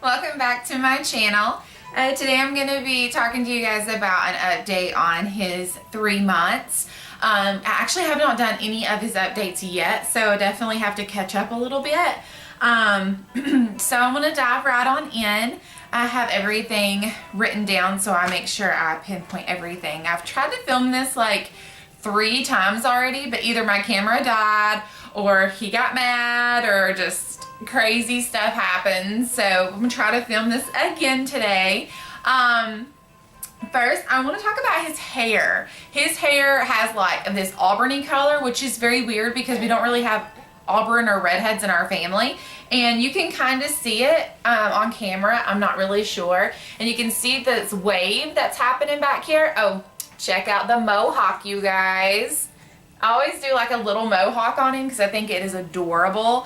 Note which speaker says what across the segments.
Speaker 1: Welcome back to my channel. Today I'm going to be talking to you guys about an update on his 3 months. I actually have not done any of his updates yet, so I definitely have to catch up a little bit. So I'm going to dive right on in. I have everything written down so I make sure I pinpoint everything. I've tried to film this like 3 times already, but either my camera died or he got mad or just crazy stuff happens. So I'm gonna try to film this again today. First, I want to talk about his hair. His hair has like this auburny color, which is very weird because we don't really have auburn or redheads in our family. And you can kind of see it on camera. I'm not really sure. And you can see this wave that's happening back here. Oh, check out the mohawk, you guys. I always do like a little mohawk on him because I think it is adorable,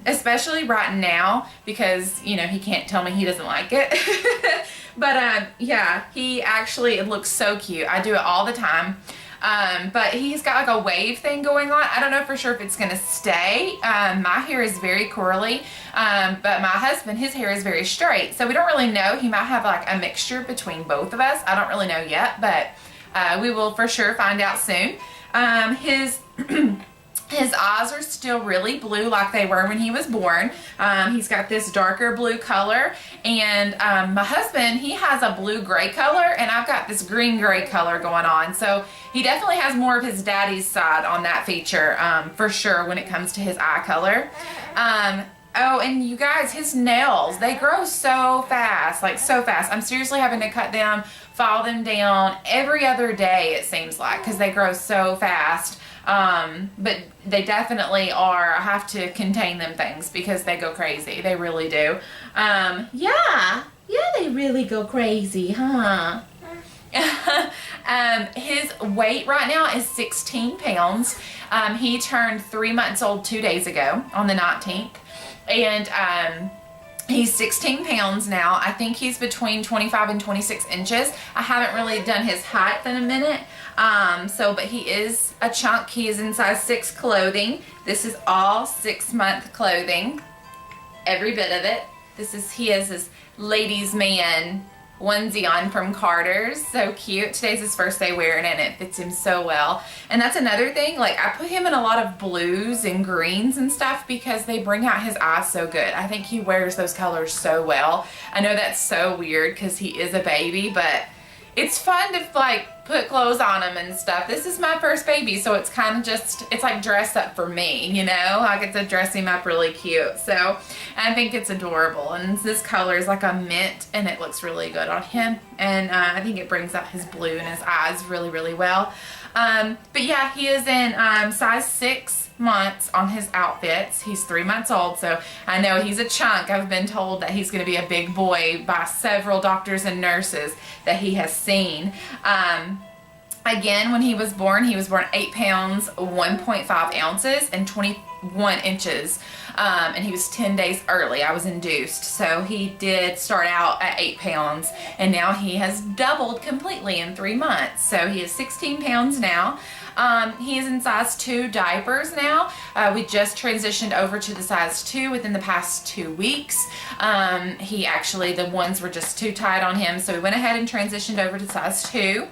Speaker 1: especially right now because, you know, he can't tell me he doesn't like it. But yeah, he actually, it looks so cute. I do it all the time. But he's got like a wave thing going on. I don't know for sure if it's going to stay. My hair is very curly, but my husband, his hair is very straight. So we don't really know. He might have like a mixture between both of us. I don't really know yet, but we will for sure find out soon. His eyes are still really blue like they were when he was born. He's got this darker blue color, and my husband, he has a blue-gray color, and I've got this green-gray color going on. So he definitely has more of his daddy's side on that feature, for sure, when it comes to his eye color. Oh, and you guys, his nails, they grow so fast, like so fast. I'm seriously having to cut them, file them down every other day, it seems like, because they grow so fast. But they definitely are, I have to contain them things because they go crazy. They really do. Yeah, they really go crazy, huh? His weight right now is 16 pounds. He turned 3 months old 2 days ago on the 19th. And he's 16 pounds now. I think he's between 25 and 26 inches. I haven't really done his height in a minute. But he is a chunk. He is in size 6 clothing. This is all 6-month clothing. Every bit of it. He has this ladies man onesie on from Carter's. So cute. Today's his first day wearing it and it fits him so well. And that's another thing, like I put him in a lot of blues and greens and stuff because they bring out his eyes so good. I think he wears those colors so well. I know that's so weird because he is a baby, but it's fun to like put clothes on him and stuff. This is my first baby, so it's kind of just, it's like dress up for me, you know? I get to dress him up really cute. So I think it's adorable. And this color is like a mint and it looks really good on him. And I think it brings out his blue and his eyes really, really well. But yeah, he is in size 6 months on his outfits. He's 3 months old, so I know he's a chunk. I've been told that he's going to be a big boy by several doctors and nurses that he has seen. Again, when he was born 8 pounds, 1.5 ounces, and 21 inches. And he was 10 days early. I was induced. So he did start out at 8 pounds, and now he has doubled completely in 3 months. So he is 16 pounds now. He is in size 2 diapers now. We just transitioned over to the size 2 within the past 2 weeks. The ones were just too tight on him, so we went ahead and transitioned over to size 2.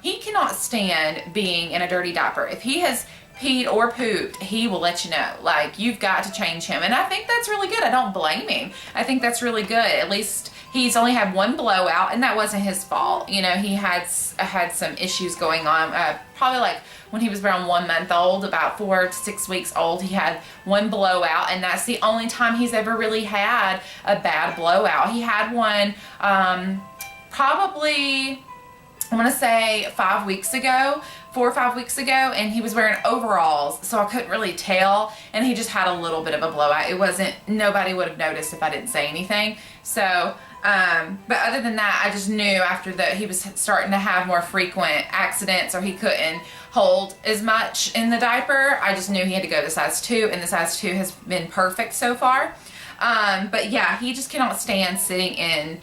Speaker 1: He cannot stand being in a dirty diaper. If he has peed or pooped, he will let you know. Like, you've got to change him. And I think that's really good. I don't blame him. I think that's really good. At least he's only had 1 blowout, and that wasn't his fault. You know, he had some issues going on. Probably like when he was around 1 month old, about 4 to 6 weeks old, he had 1 blowout, and that's the only time he's ever really had a bad blowout. He had one probably, I want to say 5 weeks ago, 4 or 5 weeks ago, and he was wearing overalls, so I couldn't really tell, and he just had a little bit of a blowout. It wasn't, nobody would have noticed if I didn't say anything. So, but other than that, I just knew after that he was starting to have more frequent accidents, or he couldn't hold as much in the diaper. I just knew he had to go to size 2, and the size 2 has been perfect so far. But yeah, he just cannot stand sitting in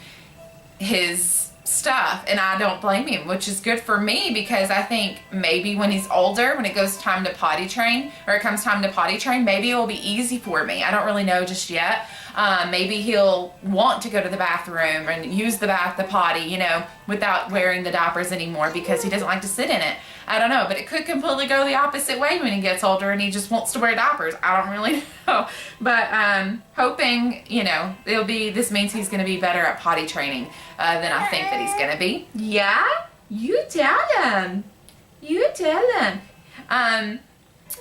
Speaker 1: his stuff, and I don't blame him, which is good for me, because I think maybe when he's older, when it goes time to potty train, or it comes time to potty train, maybe it will be easy for me. I don't really know just yet. Maybe he'll want to go to the bathroom and use the potty, you know, without wearing the diapers anymore, because he doesn't like to sit in it. I don't know, but it could completely go the opposite way when he gets older and he just wants to wear diapers. I don't really know, but hoping, you know, this means he's going to be better at potty training than I think that he's going to be. Yeah? You tell him. You tell him.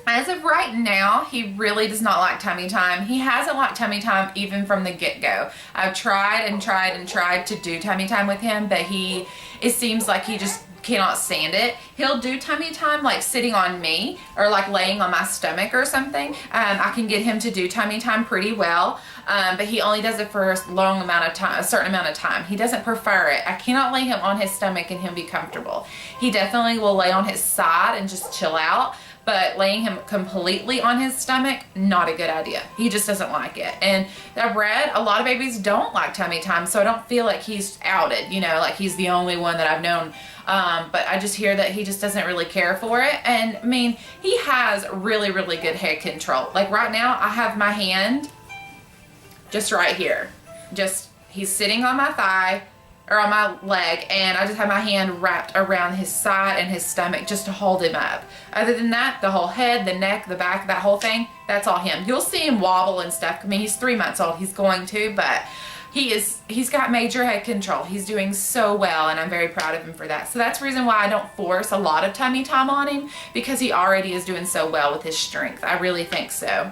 Speaker 1: As of right now, he really does not like tummy time. He hasn't liked tummy time even from the get-go. I've tried and tried and tried to do tummy time with him, but it seems like he just cannot stand it. He'll do tummy time like sitting on me or like laying on my stomach or something. I can get him to do tummy time pretty well, but he only does it for a certain amount of time. He doesn't prefer it. I cannot lay him on his stomach and him be comfortable. He definitely will lay on his side and just chill out, but laying him completely on his stomach, not a good idea. He just doesn't like it. And I've read a lot of babies don't like tummy time, so I don't feel like he's outed, you know, like he's the only one that I've known. But I just hear that he just doesn't really care for it. And I mean, he has really, really good head control. Like right now, I have my hand just right here. He's sitting on my thigh, or on my leg, and I just have my hand wrapped around his side and his stomach just to hold him up. Other than that, the whole head, the neck, the back, that whole thing, that's all him. You'll see him wobble and stuff. I mean, he's 3 months old. He's going to, but he's got major head control. He's doing so well, and I'm very proud of him for that. So that's the reason why I don't force a lot of tummy time on him, because he already is doing so well with his strength. I really think so.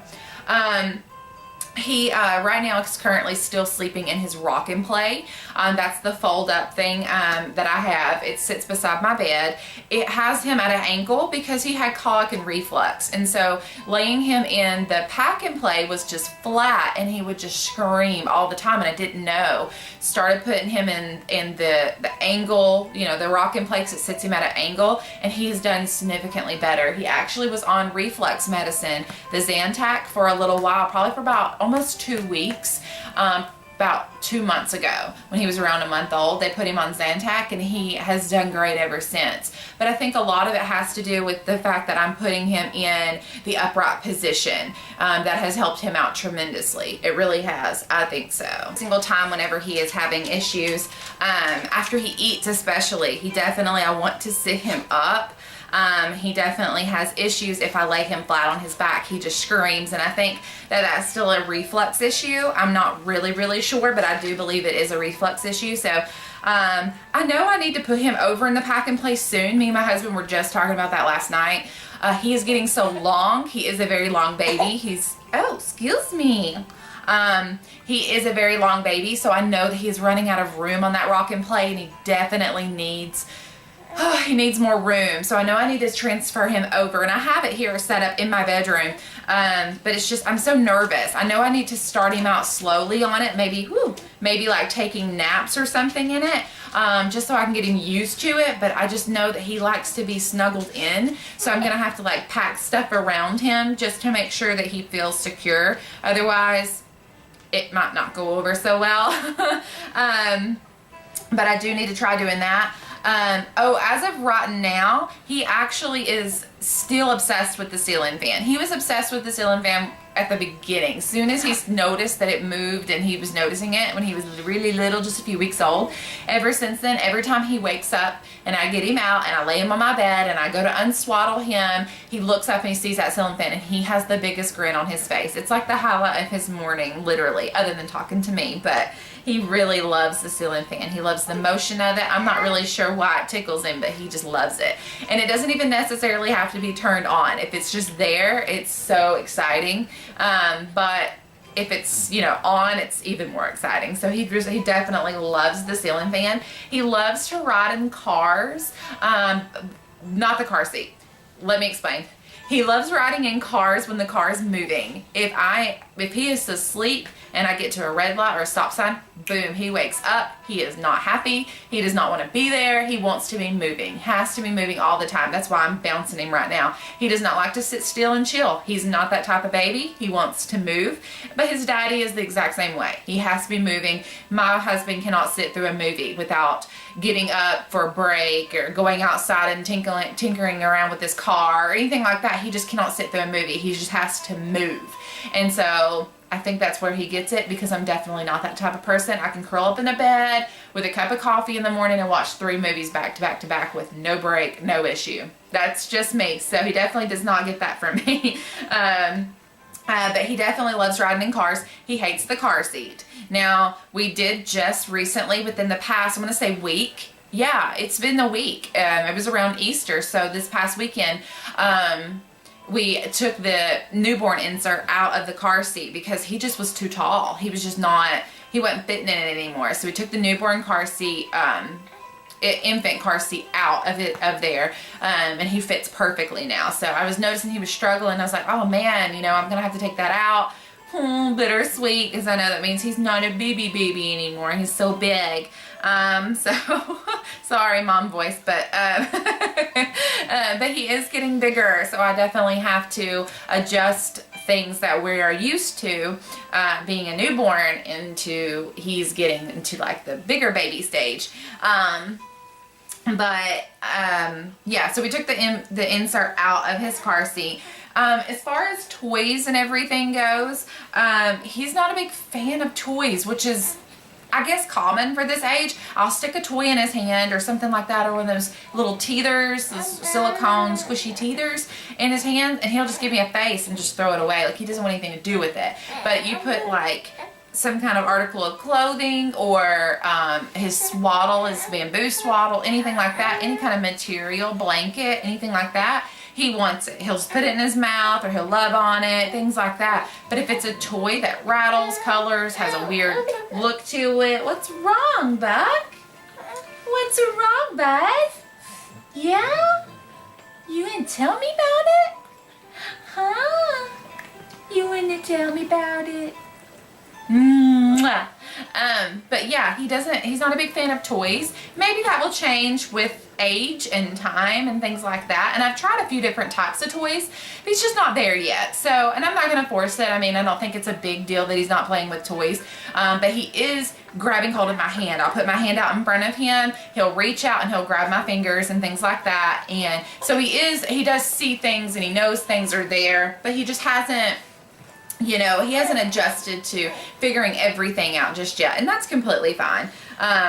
Speaker 1: He right now is currently still sleeping in his rock and play. That's the fold up thing that I have. It sits beside my bed. It has him at an angle because he had colic and reflux, and so laying him in the pack and play was just flat, and he would just scream all the time, and I didn't know. Started putting him in the angle, you know, the rock and play, because it sits him at an angle, and he's done significantly better. He actually was on reflux medicine, the Zantac, for a little while, probably for about almost 2 weeks. About 2 months ago, when he was around a month old, they put him on Zantac, and he has done great ever since. But I think a lot of it has to do with the fact that I'm putting him in the upright position. That has helped him out tremendously. It really has. I think so. Single time whenever he is having issues, after he eats especially, I want to sit him up. He definitely has issues if I lay him flat on his back. He just screams, and I think that that's still a reflux issue. I'm not really sure, but I do believe it is a reflux issue. So I know I need to put him over in the pack and play soon. Me and my husband were just talking about that last night. He is getting so long. He is a very long baby. Oh, excuse me. He is a very long baby, so I know that he's running out of room on that rock and play, and he definitely needs more room. So I know I need to transfer him over, and I have it here set up in my bedroom. But it's just, I'm so nervous. I know I need to start him out slowly on it, maybe like taking naps or something in it, just so I can get him used to it. But I just know that he likes to be snuggled in, so I'm gonna have to like pack stuff around him just to make sure that he feels secure. Otherwise, it might not go over so well. But I do need to try doing that. As of right now, he actually is still obsessed with the ceiling fan. He was obsessed with the ceiling fan at the beginning. As soon as he noticed that it moved, and he was noticing it when he was really little, just a few weeks old. Ever since then, every time he wakes up and I get him out and I lay him on my bed and I go to unswaddle him, he looks up and he sees that ceiling fan, and he has the biggest grin on his face. It's like the highlight of his morning, literally, other than talking to me. But he really loves the ceiling fan. He loves the motion of it. I'm not really sure why it tickles him, but he just loves it. And it doesn't even necessarily have to be turned on. If it's just there, it's so exciting. But if it's, you know, on, it's even more exciting. So he definitely loves the ceiling fan. He loves to ride in cars, not the car seat. Let me explain. He loves riding in cars when the car is moving. If he is asleep and I get to a red light or a stop sign, boom, he wakes up. He is not happy. He does not want to be there. He wants to be moving, has to be moving all the time. That's why I'm bouncing him right now. He does not like to sit still and chill. He's not that type of baby. He wants to move, but his daddy is the exact same way. He has to be moving. My husband cannot sit through a movie without getting up for a break or going outside and tinkering around with his car or anything like that. He just cannot sit through a movie. He just has to move. And so I think that's where he gets it, because I'm definitely not that type of person. I can curl up in the bed with a cup of coffee in the morning and watch 3 movies back to back to back with no break, no issue. That's just me. So he definitely does not get that from me. But he definitely loves riding in cars. He hates the car seat. Now, we did just recently, within the past, I'm going to say week. Yeah, it's been a week. It was around Easter, so this past weekend, we took the newborn insert out of the car seat because he just was too tall. He was just not, he wasn't fitting in it anymore. So we took the newborn car seat, infant car seat out of there, and he fits perfectly now. So I was noticing he was struggling. I was like, oh man, you know, I'm gonna have to take that out. Bittersweet, because I know that means he's not a baby anymore. He's so big. So sorry, mom voice, but but he is getting bigger, so I definitely have to adjust things that we are used to being a newborn into he's getting into like the bigger baby stage. Yeah, so we took the insert out of his car seat. As far as toys and everything goes, he's not a big fan of toys, which is, I guess, common for this age. I'll stick a toy in his hand or something like that, or one of those little teethers, those silicone squishy teethers in his hand, and he'll just give me a face and just throw it away. Like, he doesn't want anything to do with it. But you put like some kind of article of clothing, or his swaddle, his bamboo swaddle, anything like that, any kind of material, blanket, anything like that, he wants it. He'll just put it in his mouth, or he'll love on it, things like that. But if it's a toy that rattles, colors, has a weird look to it, what's wrong, Buck? What's wrong, Bud? Yeah? You want to tell me about it? Huh? You want to tell me about it? Mwah. But yeah, he's not a big fan of toys. Maybe that will change with age and time and things like that. And I've tried a few different types of toys, but he's just not there yet. So, and I'm not going to force it. I mean, I don't think it's a big deal that he's not playing with toys. But he is grabbing hold of my hand. I'll put my hand out in front of him. He'll reach out and he'll grab my fingers and things like that. And so he does see things and he knows things are there, but he just hasn't, you know, he hasn't adjusted to figuring everything out just yet, and that's completely fine.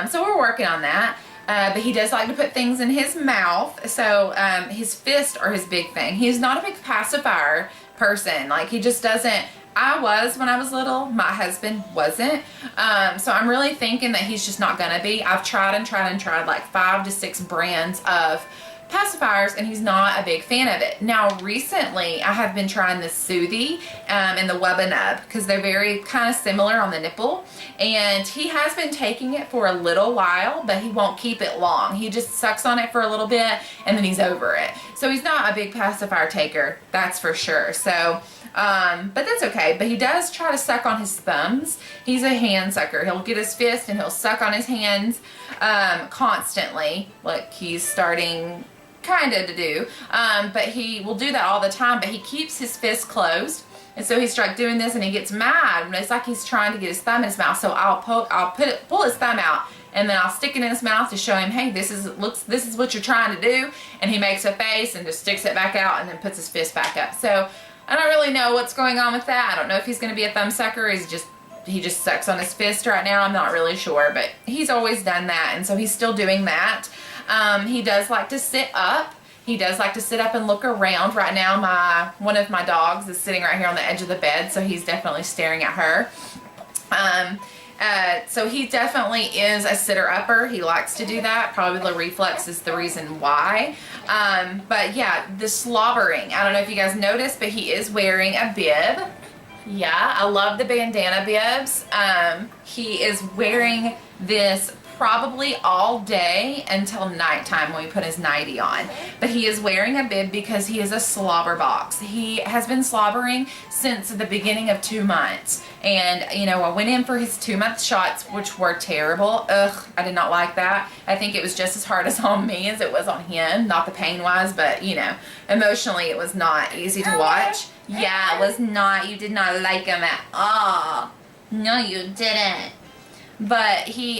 Speaker 1: So we're working on that. But he does like to put things in his mouth. So his fists are his big thing. He's not a big pacifier person. Like, he just doesn't. I was when I was little. My husband wasn't. So I'm really thinking that he's just not gonna be. I've tried and tried and tried like 5 to 6 brands of pacifiers, and he's not a big fan of it. Now recently I have been trying the Soothie and the Wubba because they're very kind of similar on the nipple, and he has been taking it for a little while, but he won't keep it long. He just sucks on it for a little bit and then he's over it. So he's not a big pacifier taker, that's for sure. So but that's okay. But he does try to suck on his thumbs. He's a hand sucker. He'll get his fist and he'll suck on his hands constantly, like he's starting kind of to do, but he will do that all the time, but he keeps his fist closed, and so he's like doing this and he gets mad, and it's like he's trying to get his thumb in his mouth. So I'll pull his thumb out, and then I'll stick it in his mouth to show him, hey, this is what you're trying to do, and he makes a face and just sticks it back out and then puts his fist back up. So I don't really know what's going on with that. I don't know if he's going to be a thumb sucker, or he just sucks on his fist right now. I'm not really sure, but he's always done that, and so he's still doing that. He does like to sit up. He does like to sit up and look around. Right now, one of my dogs is sitting right here on the edge of the bed, so he's definitely staring at her. So he definitely is a sitter-upper. He likes to do that. Probably the reflex is the reason why. But yeah, the slobbering. I don't know if you guys noticed, but he is wearing a bib. Yeah, I love the bandana bibs. He is wearing this probably all day until nighttime when we put his nightie on. But he is wearing a bib because he is a slobber box. He has been slobbering since the beginning of 2 months. And, you know, I went in for his 2-month shots, which were terrible. Ugh, I did not like that. I think it was just as hard as on me as it was on him. Not the pain-wise, but, you know, emotionally it was not easy to watch. Yeah, it was not. You did not like him at all. No, you didn't. But he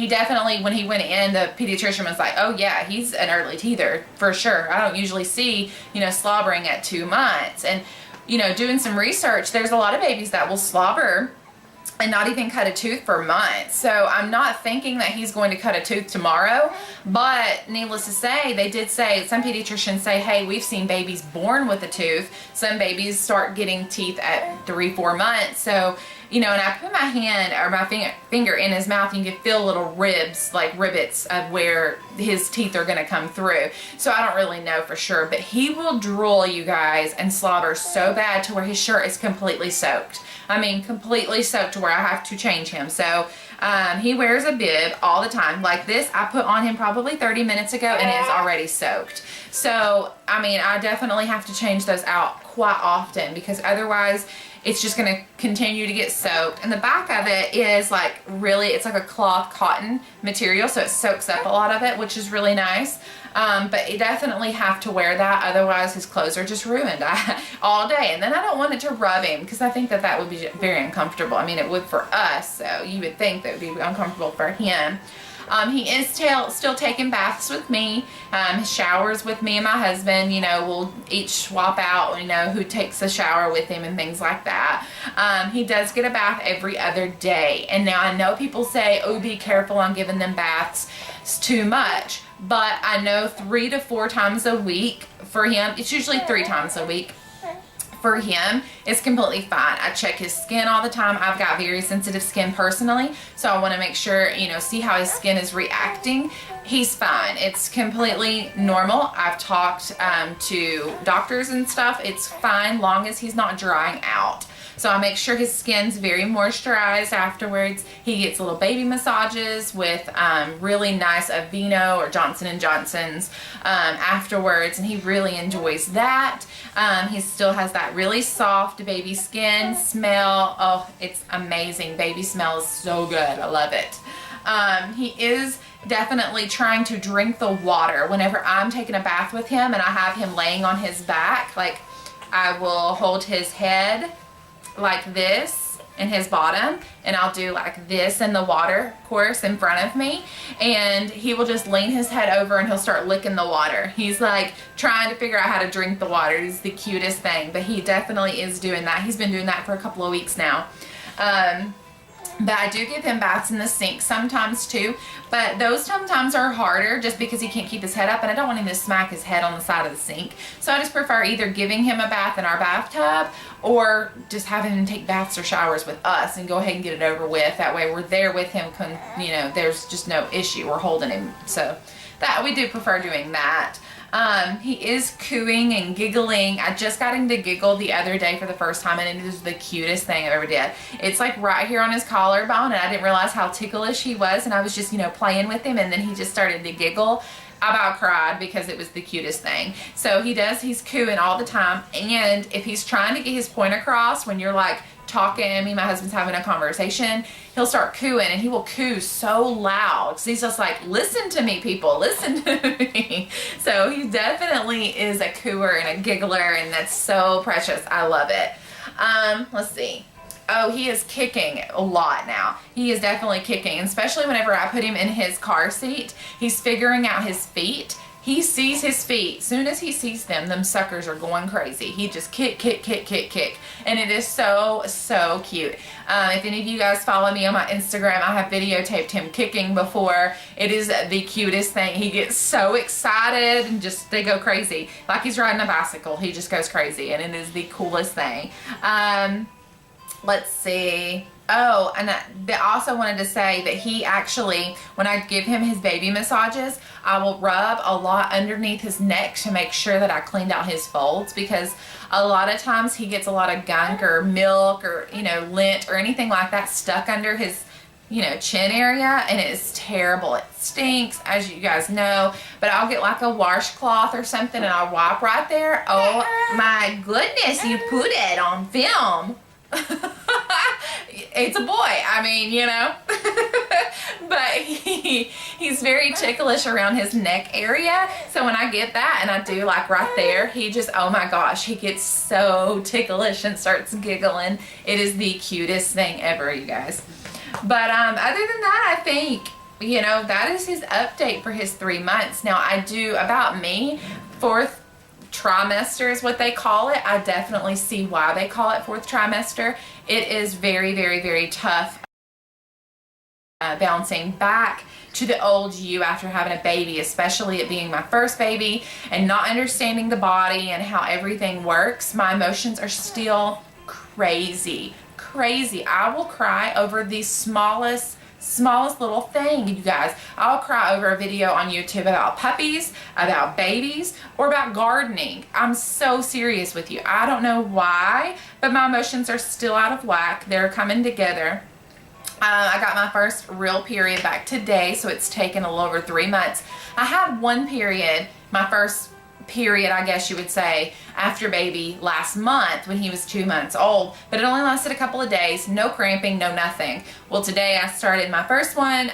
Speaker 1: definitely, when he went in, the pediatrician was like, oh yeah, he's an early teether for sure. I don't usually see, you know, slobbering at 2 months. And, you know, doing some research, there's a lot of babies that will slobber and not even cut a tooth for months. So I'm not thinking that he's going to cut a tooth tomorrow, but needless to say, they did say, some pediatricians say, hey, we've seen babies born with a tooth. Some babies start getting teeth at 3-4 months. So, you know, and I put my hand or my finger in his mouth, and you can feel little ribs, like rivets of where his teeth are going to come through. So I don't really know for sure, but he will drool, you guys, and slobber so bad to where his shirt is completely soaked. I mean, completely soaked to where I have to change him. So he wears a bib all the time. Like this, I put on him probably 30 minutes ago, and it is already soaked. So, I mean, I definitely have to change those out quite often, because otherwise it's just going to continue to get soaked. And the back of it is like really, it's like a cloth cotton material, so it soaks up a lot of it, which is really nice. But you definitely have to wear that, otherwise his clothes are just ruined all day. And then I don't want it to rub him, because I think that that would be very uncomfortable. I mean, it would for us, so you would think that would be uncomfortable for him. He is still taking baths with me, showers with me and my husband. You know, we'll each swap out, you know, who takes a shower with him and things like that. He does get a bath every other day. And now I know people say, oh, be careful on giving them baths. It's too much. But I know 3 to 4 times a week for him. It's usually 3 times a week. For him, it's completely fine. I check his skin all the time. I've got very sensitive skin personally, so I want to make sure, you know, see how his skin is reacting. He's fine. It's completely normal. I've talked to doctors and stuff. It's fine long as he's not drying out. So I make sure his skin's very moisturized afterwards. He gets little baby massages with really nice Aveeno or Johnson & Johnson's afterwards, and he really enjoys that. He still has that really soft baby skin smell. Oh, it's amazing. Baby smells so good. I love it. He is definitely trying to drink the water whenever I'm taking a bath with him and I have him laying on his back. Like, I will hold his head like this in his bottom, and I'll do like this in the water course in front of me, and he will just lean his head over and he'll start licking the water. He's like trying to figure out how to drink the water. He's the cutest thing, but he definitely is doing that. He's been doing that for a couple of weeks now. But I do give him baths in the sink sometimes too, but those sometimes are harder just because he can't keep his head up, and I don't want him to smack his head on the side of the sink. So I just prefer either giving him a bath in our bathtub or just having him take baths or showers with us and go ahead and get it over with. That way we're there with him, you know, there's just no issue. We're holding him. So that we do prefer doing that. He is cooing and giggling. I just got him to giggle the other day for the first time, and it is the cutest thing I've ever did. It's like right here on his collarbone, and I didn't realize how ticklish he was, and I was just, you know, playing with him, and then he just started to giggle. I about cried because it was the cutest thing. So he's cooing all the time, and if he's trying to get his point across when you're like talking, me and my husband's having a conversation, he'll start cooing, and he will coo so loud because he's just like, listen to me, people, listen to me. So he definitely is a cooer and a giggler, and that's so precious. I love it. Let's see. Oh, he is kicking a lot now. He is definitely kicking, especially whenever I put him in his car seat. He's figuring out his feet. He sees his feet. Soon as he sees them suckers are going crazy. He just kick, kick, kick, kick, kick. And it is so, so cute. If any of you guys follow me on my Instagram, I have videotaped him kicking before. It is the cutest thing. He gets so excited and just, they go crazy. Like he's riding a bicycle. He just goes crazy, and it is the coolest thing. Let's see. Oh, and I also wanted to say that he actually, when I give him his baby massages, I will rub a lot underneath his neck to make sure that I cleaned out his folds, because a lot of times he gets a lot of gunk or milk or, you know, lint or anything like that stuck under his, you know, chin area, and it is terrible. It stinks, as you guys know, but I'll get like a washcloth or something and I'll wipe right there. Oh my goodness, you put it on film. It's a boy. I mean, you know. But he's very ticklish around his neck area. So when I get that and I do like right there, he just, oh my gosh, he gets so ticklish and starts giggling. It is the cutest thing ever, you guys. But other than that, I think, you know, that is his update for his 3 months. Now I do, about me, fourth trimester is what they call it. I definitely see why they call it fourth trimester. It is very, very, very tough bouncing back to the old you after having a baby, especially it being my first baby and not understanding the body and how everything works. My emotions are still crazy. I will cry over the smallest little thing, you guys. I'll cry over a video on YouTube about puppies, about babies, or about gardening. I'm so serious with you. I don't know why, but my emotions are still out of whack. They're coming together. I got my first real period back today, so it's taken a little over 3 months. I had one period, my first period, I guess you would say, after baby last month when he was 2 months old, but it only lasted a couple of days, no cramping, no nothing. Well, today I started my first one,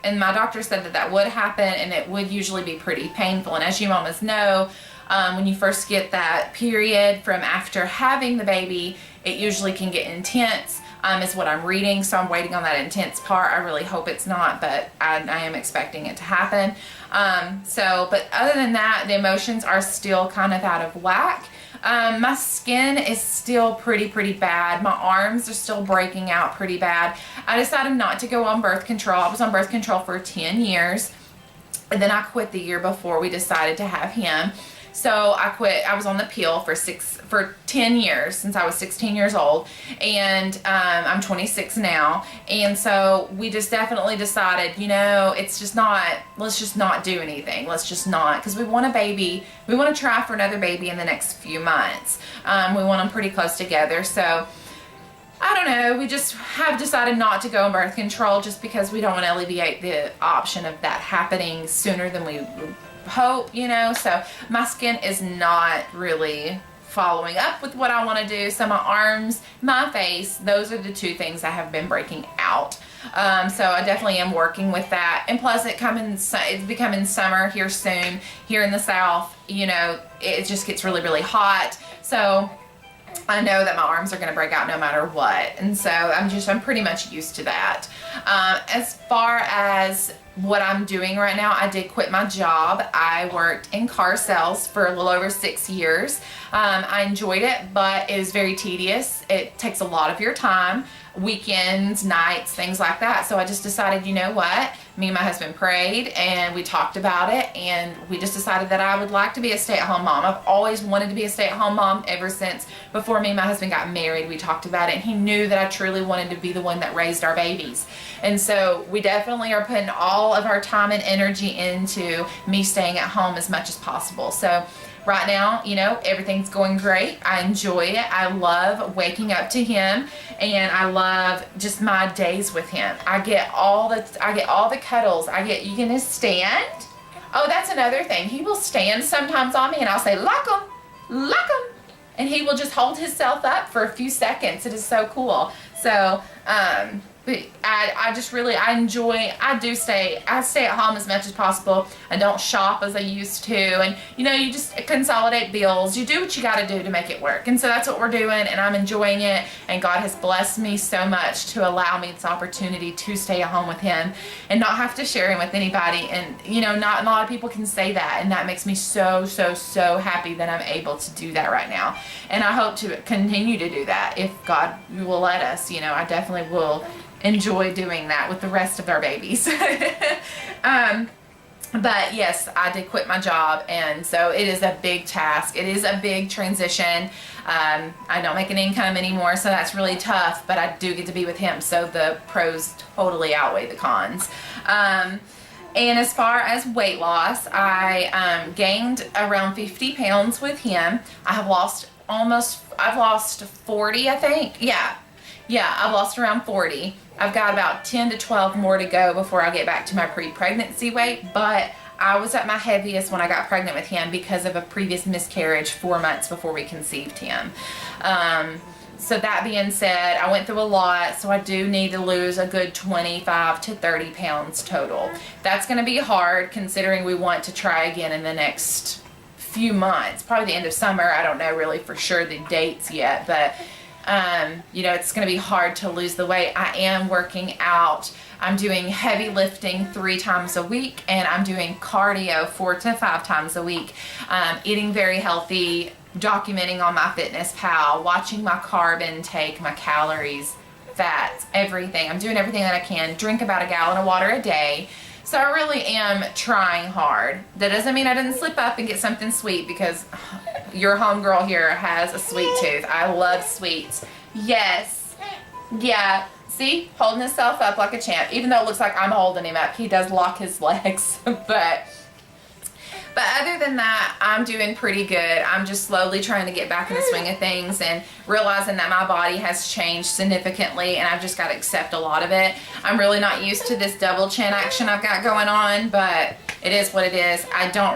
Speaker 1: and my doctor said that would happen, and it would usually be pretty painful. And as you mamas know, when you first get that period from after having the baby, it usually can get intense. Is what I'm reading, so I'm waiting on that intense part. I really hope it's not, but I am expecting it to happen. But other than that, the emotions are still kind of out of whack. My skin is still pretty bad. My arms are still breaking out pretty bad. I decided not to go on birth control. I was on birth control for 10 years, and then I quit the year before we decided to have him. So I quit. I was on the pill for 10 years, since I was 16 years old, and I'm 26 now. And so we just definitely decided, you know, it's just not, let's just not do anything. Let's just not, because we want a baby. We want to try for another baby in the next few months. We want them pretty close together. So I don't know, we just have decided not to go on birth control just because we don't want to alleviate the option of that happening sooner than we hope, you know. So my skin is not really following up with what I want to do. So my arms, my face, those are the two things that have been breaking out. So I definitely am working with that. And plus it's becoming summer here soon here in the South. You know, it just gets really hot. So I know that my arms are going to break out no matter what. And so I'm pretty much used to that. As far as what I'm doing right now, I did quit my job. I worked in car sales for a little over 6 years. I enjoyed it, but it was very tedious. It takes a lot of your time, weekends, nights, things like that. So I just decided, you know what? Me and my husband prayed and we talked about it, and we just decided that I would like to be a stay-at-home mom. I've always wanted to be a stay-at-home mom ever since before me and my husband got married. We talked about it, and he knew that I truly wanted to be the one that raised our babies. And so we definitely are putting all of our time and energy into me staying at home as much as possible. So right now, you know, everything's going great. I enjoy it. I love waking up to him, and I love just my days with him. I get all the cuddles. You gonna stand? Oh, that's another thing. He will stand sometimes on me, and I'll say, lock him, and he will just hold himself up for a few seconds. It is so cool. So, but I stay at home as much as possible. I don't shop as I used to, and you know, you just consolidate bills. You do what you got to do to make it work. And so that's what we're doing, and I'm enjoying it, and God has blessed me so much to allow me this opportunity to stay at home with him and not have to share him with anybody. And you know, not a lot of people can say that, and that makes me so happy that I'm able to do that right now. And I hope to continue to do that if God will let us. You know, I definitely will enjoy doing that with the rest of our babies. But yes, I did quit my job, and so it is a big task. It is a big transition. I don't make an income anymore, so that's really tough, but I do get to be with him, so the pros totally outweigh the cons. And as far as weight loss, I gained around 50 pounds with him. I've lost 40, I think. Yeah, I've lost around 40. I've got about 10 to 12 more to go before I get back to my pre-pregnancy weight, but I was at my heaviest when I got pregnant with him because of a previous miscarriage 4 months before we conceived him. So that being said, I went through a lot, so I do need to lose a good 25 to 30 pounds total. That's going to be hard considering we want to try again in the next few months, probably the end of summer. I don't know really for sure the dates yet, but you know, it's going to be hard to lose the weight. I am working out. I'm doing heavy lifting 3 times a week, and I'm doing cardio 4 to 5 times a week. Eating very healthy, documenting on my Fitness Pal, watching my carb intake, my calories, fats, everything. I'm doing everything that I can. Drink about a gallon of water a day. So I really am trying hard. That doesn't mean I didn't slip up and get something sweet, because your homegirl here has a sweet tooth. I love sweets. Yes. Yeah. See? Holding himself up like a champ. Even though it looks like I'm holding him up, he does lock his legs. But other than that, I'm doing pretty good. I'm just slowly trying to get back in the swing of things and realizing that my body has changed significantly, and I've just got to accept a lot of it. I'm really not used to this double chin action I've got going on, but it is what it is. I don't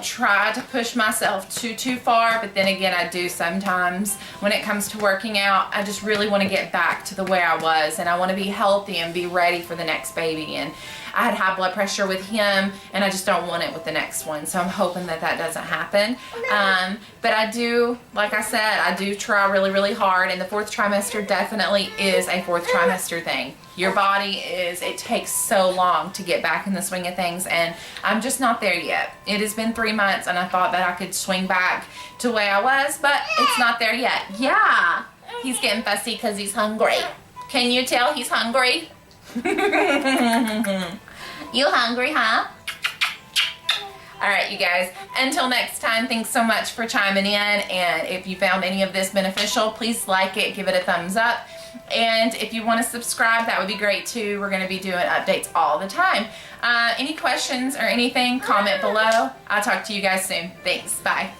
Speaker 1: try to push myself too far, but then again, I do sometimes. When it comes to working out, I just really want to get back to the way I was, and I want to be healthy and be ready for the next baby. And I had high blood pressure with him, and I just don't want it with the next one, so I'm hoping that that doesn't happen. But I do, like I said, I do try really hard, and the 4th trimester definitely is a 4th trimester thing. Your body it takes so long to get back in the swing of things, and I'm just not there yet. It has been 3 months, and I thought that I could swing back to the way I was, but it's not there yet. Yeah, he's getting fussy because he's hungry. Can you tell he's hungry? You hungry, huh? Alright, you guys, until next time, thanks so much for chiming in, and if you found any of this beneficial, please like it, give it a thumbs up, and if you want to subscribe, that would be great too. We're going to be doing updates all the time. Any questions or anything, comment below. I'll talk to you guys soon. Thanks. Bye.